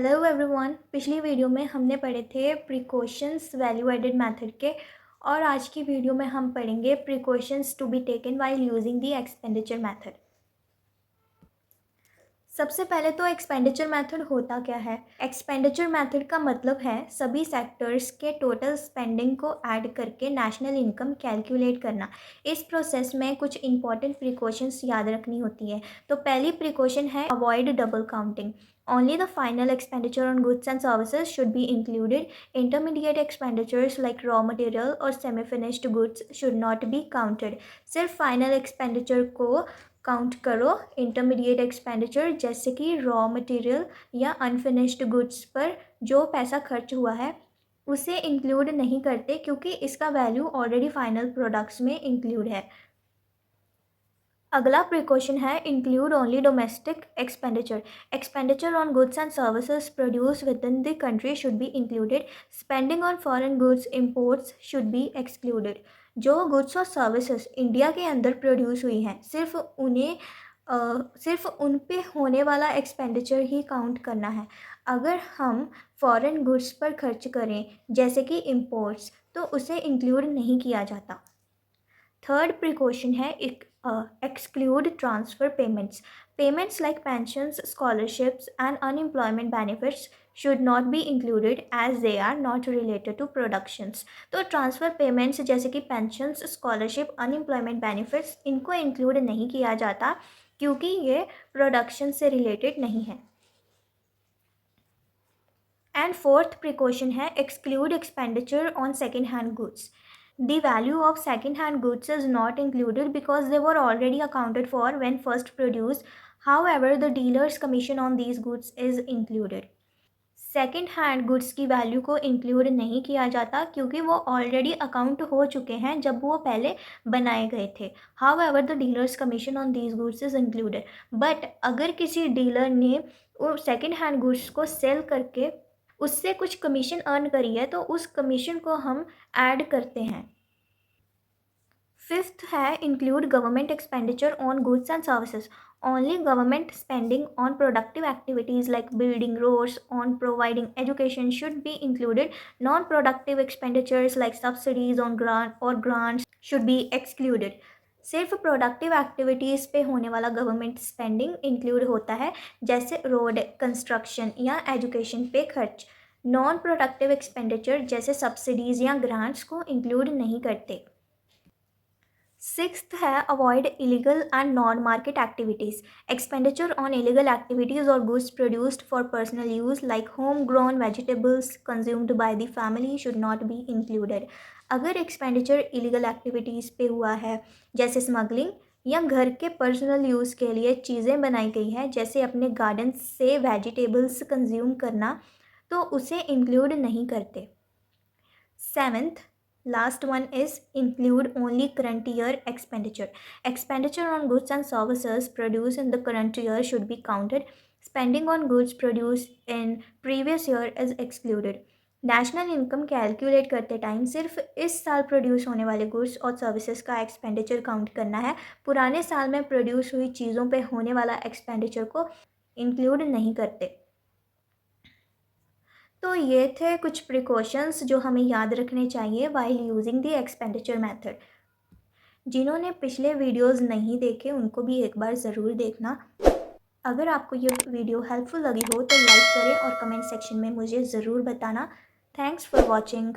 Hello everyone. पिछली video में हमने पढ़े थे प्रिकॉशंस वैल्यू एडेड मेथड के, और आज की वीडियो में हम पढ़ेंगे precautions to be taken while using the expenditure method. सबसे पहले तो एक्सपेंडिचर मेथड होता क्या है। एक्सपेंडिचर मेथड का मतलब है सभी सेक्टर्स के टोटल स्पेंडिंग को ऐड करके नेशनल इनकम कैलकुलेट करना। इस प्रोसेस में कुछ इंपॉर्टेंट प्रिकॉशंस याद रखनी होती है। तो पहली प्रिकॉशन है avoid double counting. Only the final expenditure on goods and services should be included. Intermediate expenditures like raw material or semi-finished goods should not be counted. सिर्फ फाइनल एक्सपेंडिचर को count करो। इंटरमीडिएट एक्सपेंडिचर जैसे कि raw material या unfinished goods पर जो पैसा खर्च हुआ है उसे इंक्लूड नहीं करते, क्योंकि इसका वैल्यू ऑलरेडी फाइनल प्रोडक्ट्स में इंक्लूड है। अगला प्रिकॉशन है include only domestic expenditure. Expenditure on goods and services produce with in the country should be included. Spending on foreign goods imports should be excluded. जो goods और services India के अंदर produce हुई हैं सिर्फ उन पे होने वाला एक्सपेंडिचर ही काउंट करना है। अगर हम फॉरेन गुड्स पर खर्च करें जैसे कि इम्पोर्ट्स, तो उसे इंक्लूड नहीं किया जाता। थर्ड प्रिकॉशन है exclude transfer payments. Payments like pensions, scholarships and unemployment benefits should not be included as they are not related to productions. तो ट्रांसफ़र पेमेंट्स जैसे कि पेंशन्स, स्कॉलरशिप, अनएम्प्लॉयमेंट बेनिफिट्स, इनको इंक्लूड नहीं किया जाता क्योंकि ये प्रोडक्शन से रिलेटेड नहीं है। एंड फोर्थ प्रिकॉशन है exclude expenditure on second hand goods. The value of second-hand goods is not included because they were already accounted for when first produced. However, the dealer's commission on these goods is included. Second hand goods की value को include नहीं किया जाता क्योंकि वो already account हो चुके हैं जब वो पहले बनाए गए थे। However, the dealer's commission on these goods is included. But अगर किसी डीलर ने वो सेकेंड हैंड गुड्स को सेल करके उससे कुछ कमीशन अर्न करी है तो उस कमीशन को हम ऐड करते हैं। फिफ्थ है include government expenditure on goods and services. Only government spending on productive activities like building roads on providing education should be included. Non-productive expenditures like subsidies on grants should be excluded. सिर्फ productive activities पे होने वाला government spending include होता है, जैसे road construction या education पे खर्च। नॉन प्रोडक्टिव एक्सपेंडिचर जैसे सब्सिडीज़ या ग्रांट्स को इंक्लूड नहीं करते। सिक्स्थ है avoid illegal and non market activities. Expenditure on illegal activities और goods produced for personal use like home grown vegetables consumed by the family should not be included. अगर expenditure illegal activities पे हुआ है जैसे smuggling या घर के personal use के लिए चीज़ें बनाई गई हैं जैसे अपने गार्डन से वेजिटेबल्स कंज्यूम करना, तो उसे इंक्लूड नहीं करते। Seventh last one is include only current year expenditure. Expenditure on goods and services produced in the current year should be counted. Spending on goods produced in previous year is excluded. National income calculate करते time सिर्फ इस साल produce होने वाले goods और services का expenditure count करना है। पुराने साल में प्रोड्यूस हुई चीज़ों पे होने वाला एक्सपेंडिचर को इंक्लूड नहीं करते। तो ये थे कुछ प्रिकॉशंस जो हमें याद रखने चाहिए while using the expenditure method. जिन्होंने पिछले वीडियोस नहीं देखे उनको भी एक बार ज़रूर देखना। अगर आपको ये वीडियो हेल्पफुल लगी हो तो लाइक करें और कमेंट सेक्शन में मुझे ज़रूर बताना। Thanks for watching.